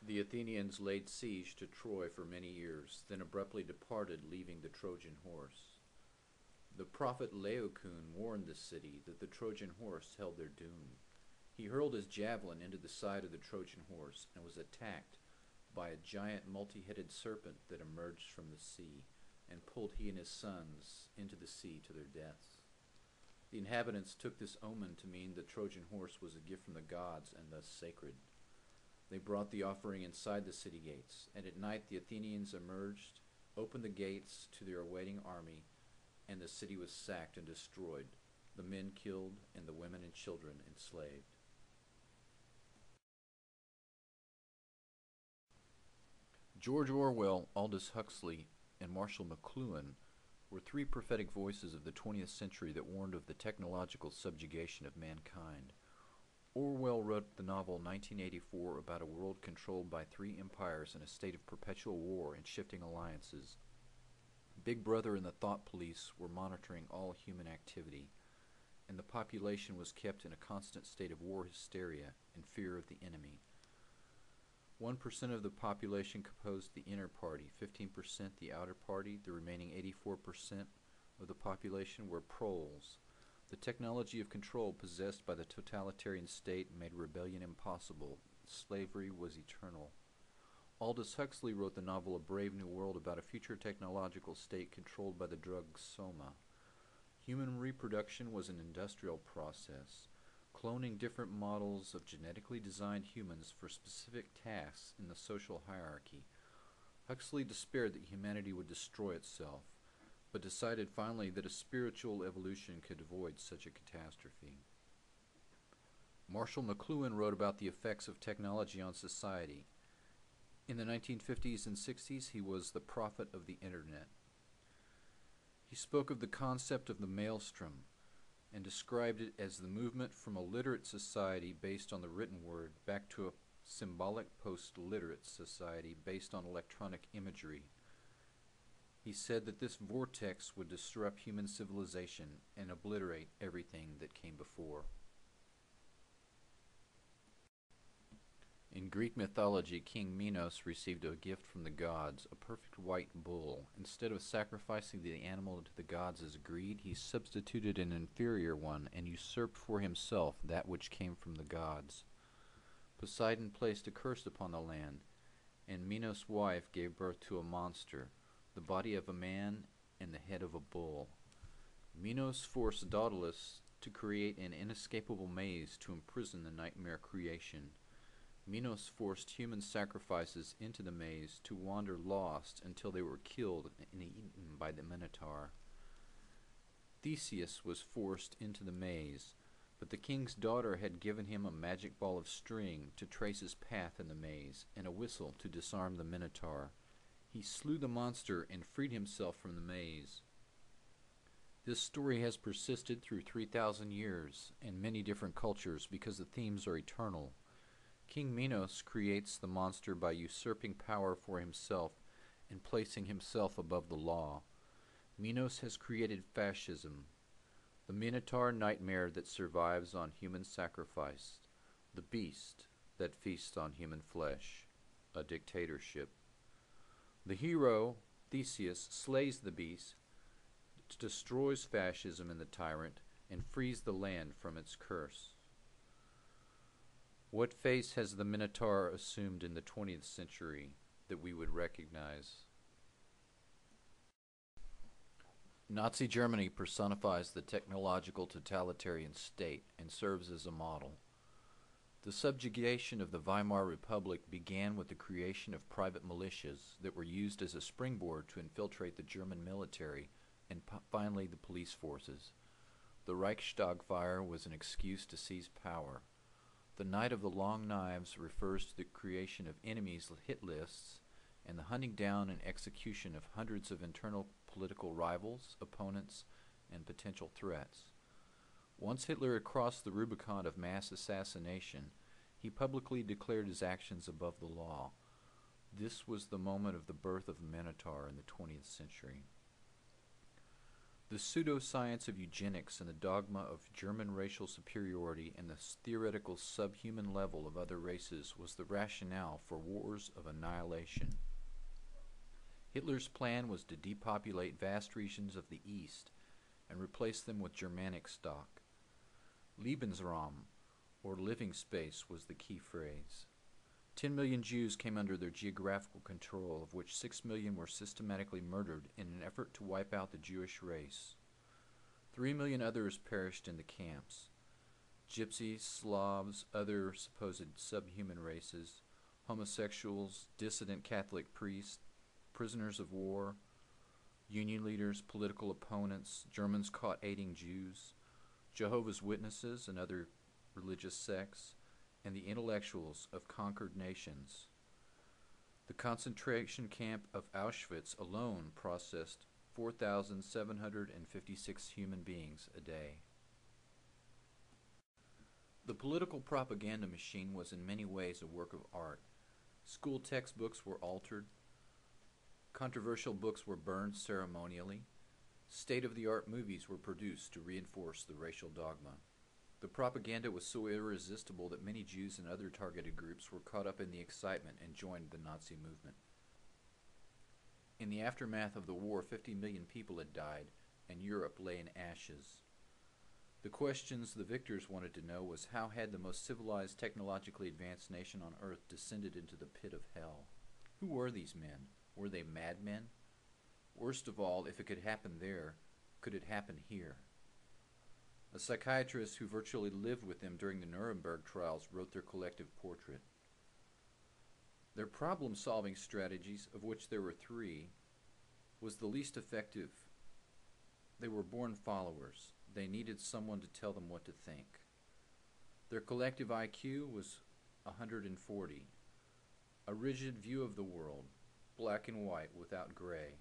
The Athenians laid siege to Troy for many years, then abruptly departed, leaving the Trojan horse. The prophet Laocoon warned the city that the Trojan horse held their doom. He hurled his javelin into the side of the Trojan horse and was attacked by a giant multi-headed serpent that emerged from the sea and pulled he and his sons into the sea to their deaths. The inhabitants took this omen to mean the Trojan horse was a gift from the gods and thus sacred. They brought the offering inside the city gates, and at night the Athenians emerged, opened the gates to their awaiting army, and the city was sacked and destroyed, the men killed, and the women and children enslaved. George Orwell, Aldous Huxley, and Marshall McLuhan were three prophetic voices of the 20th century that warned of the technological subjugation of mankind. Orwell wrote the novel 1984 about a world controlled by three empires in a state of perpetual war and shifting alliances. Big Brother and the Thought Police were monitoring all human activity, and the population was kept in a constant state of war hysteria and fear of the enemy. 1% of the population composed the inner party, 15% the outer party, the remaining 84% of the population were proles. The technology of control possessed by the totalitarian state made rebellion impossible. Slavery was eternal. Aldous Huxley wrote the novel A Brave New World about a future technological state controlled by the drug soma. Human reproduction was an industrial process, cloning different models of genetically designed humans for specific tasks in the social hierarchy. Huxley despaired that humanity would destroy itself, but decided finally that a spiritual evolution could avoid such a catastrophe. Marshall McLuhan wrote about the effects of technology on society. In the 1950s and 60s, he was the prophet of the Internet. He spoke of the concept of the maelstrom and described it as the movement from a literate society based on the written word back to a symbolic post-literate society based on electronic imagery. He said that this vortex would disrupt human civilization and obliterate everything that came before. In Greek mythology, King Minos received a gift from the gods, a perfect white bull. Instead of sacrificing the animal to the gods as greed, he substituted an inferior one and usurped for himself that which came from the gods. Poseidon placed a curse upon the land, and Minos' wife gave birth to a monster, the body of a man and the head of a bull. Minos forced Daedalus to create an inescapable maze to imprison the nightmare creation. Minos forced human sacrifices into the maze to wander lost until they were killed and eaten by the Minotaur. Theseus was forced into the maze, but the king's daughter had given him a magic ball of string to trace his path in the maze and a whistle to disarm the Minotaur. He slew the monster and freed himself from the maze. This story has persisted through 3,000 years and many different cultures because the themes are eternal. King Minos creates the monster by usurping power for himself and placing himself above the law. Minos has created fascism, the Minotaur nightmare that survives on human sacrifice, the beast that feasts on human flesh, a dictatorship. The hero, Theseus, slays the beast, destroys fascism and the tyrant, and frees the land from its curse. What face has the Minotaur assumed in the 20th century that we would recognize? Nazi Germany personifies the technological totalitarian state and serves as a model. The subjugation of the Weimar Republic began with the creation of private militias that were used as a springboard to infiltrate the German military and finally the police forces. The Reichstag fire was an excuse to seize power. The Night of the Long Knives refers to the creation of enemies' hit lists and the hunting down and execution of hundreds of internal political rivals, opponents, and potential threats. Once Hitler had crossed the Rubicon of mass assassination, he publicly declared his actions above the law. This was the moment of the birth of the Minotaur in the 20th century. The pseudoscience of eugenics and the dogma of German racial superiority and the theoretical subhuman level of other races was the rationale for wars of annihilation. Hitler's plan was to depopulate vast regions of the East and replace them with Germanic stock. Lebensraum, or living space, was the key phrase. 10 million Jews came under their geographical control, of which 6 million were systematically murdered in an effort to wipe out the Jewish race. 3 million others perished in the camps. Gypsies, Slavs, other supposed subhuman races, homosexuals, dissident Catholic priests, prisoners of war, union leaders, political opponents, Germans caught aiding Jews, Jehovah's Witnesses and other religious sects, and the intellectuals of conquered nations. The concentration camp of Auschwitz alone processed 4,756 human beings a day. The political propaganda machine was in many ways a work of art. School textbooks were altered. Controversial books were burned ceremonially. State-of-the-art movies were produced to reinforce the racial dogma. The propaganda was so irresistible that many Jews and other targeted groups were caught up in the excitement and joined the Nazi movement. In the aftermath of the war, 50 million people had died, and Europe lay in ashes. The questions the victors wanted to know was how had the most civilized, technologically advanced nation on earth descended into the pit of hell? Who were these men? Were they madmen? Worst of all, if it could happen there, could it happen here? A psychiatrist who virtually lived with them during the Nuremberg trials wrote their collective portrait. Their problem-solving strategies, of which there were 3, was the least effective. They were born followers. They needed someone to tell them what to think. Their collective IQ was 140. A rigid view of the world, black and white without gray.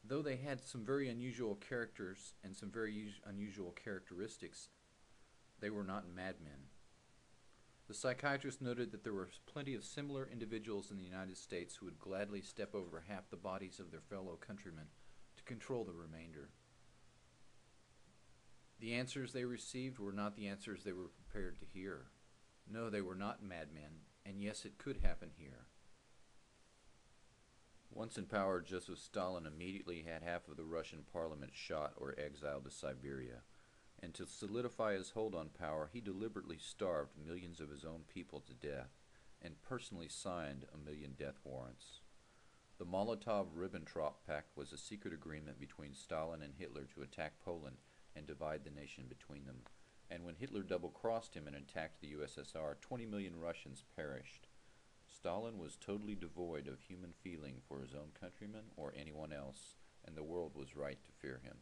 Though they had some very unusual characters and some very unusual characteristics, they were not madmen. The psychiatrist noted that there were plenty of similar individuals in the United States who would gladly step over half the bodies of their fellow countrymen to control the remainder. The answers they received were not the answers they were prepared to hear. No, they were not madmen, and yes, it could happen here. Once in power, Joseph Stalin immediately had half of the Russian parliament shot or exiled to Siberia, and to solidify his hold on power, he deliberately starved millions of his own people to death, and personally signed 1 million death warrants. The Molotov-Ribbentrop Pact was a secret agreement between Stalin and Hitler to attack Poland and divide the nation between them, and when Hitler double-crossed him and attacked the USSR, 20 million Russians perished. Stalin was totally devoid of human feeling for his own countrymen or anyone else, and the world was right to fear him.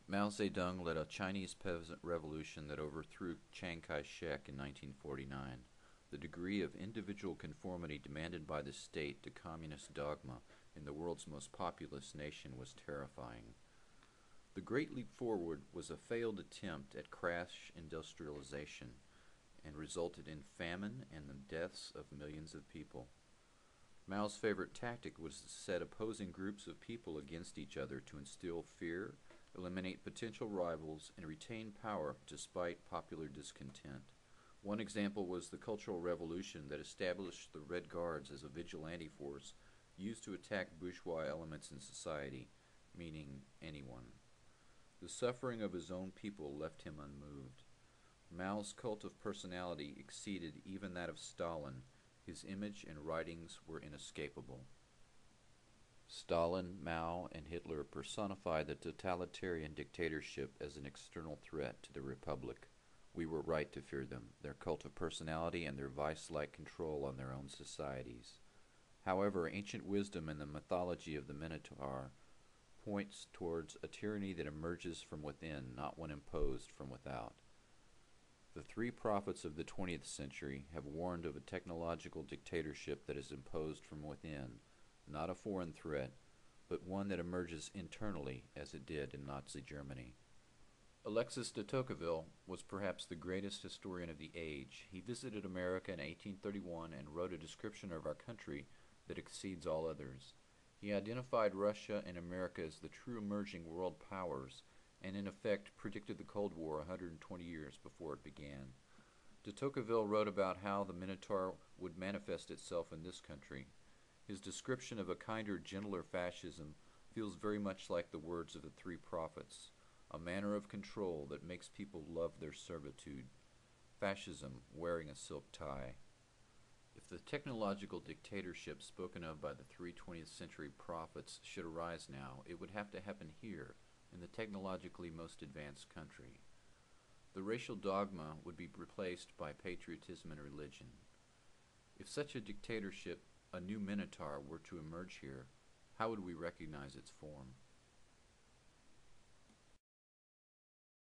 Mao Zedong led a Chinese peasant revolution that overthrew Chiang Kai-shek in 1949. The degree of individual conformity demanded by the state to communist dogma in the world's most populous nation was terrifying. The Great Leap Forward was a failed attempt at crash industrialization and resulted in famine and the deaths of millions of people. Mao's favorite tactic was to set opposing groups of people against each other to instill fear, eliminate potential rivals, and retain power despite popular discontent. One example was the Cultural Revolution that established the Red Guards as a vigilante force used to attack bourgeois elements in society, meaning anyone. The suffering of his own people left him unmoved. Mao's cult of personality exceeded even that of Stalin. His image and writings were inescapable. Stalin, Mao, and Hitler personified the totalitarian dictatorship as an external threat to the Republic. We were right to fear them, their cult of personality and their vice-like control on their own societies. However, ancient wisdom and the mythology of the Minotaur points towards a tyranny that emerges from within, not one imposed from without. The 3 prophets of the 20th century have warned of a technological dictatorship that is imposed from within, not a foreign threat, but one that emerges internally, as it did in Nazi Germany. Alexis de Tocqueville was perhaps the greatest historian of the age. He visited America in 1831 and wrote a description of our country that exceeds all others. He identified Russia and America as the true emerging world powers and in effect predicted the Cold War 120 years before it began. De Tocqueville wrote about how the Minotaur would manifest itself in this country. His description of a kinder, gentler fascism feels very much like the words of the three prophets, a manner of control that makes people love their servitude. Fascism wearing a silk tie. If the technological dictatorship spoken of by the three 20th century prophets should arise now, it would have to happen here, in the technologically most advanced country. The racial dogma would be replaced by patriotism and religion. If such a dictatorship, a new Minotaur, were to emerge here, how would we recognize its form?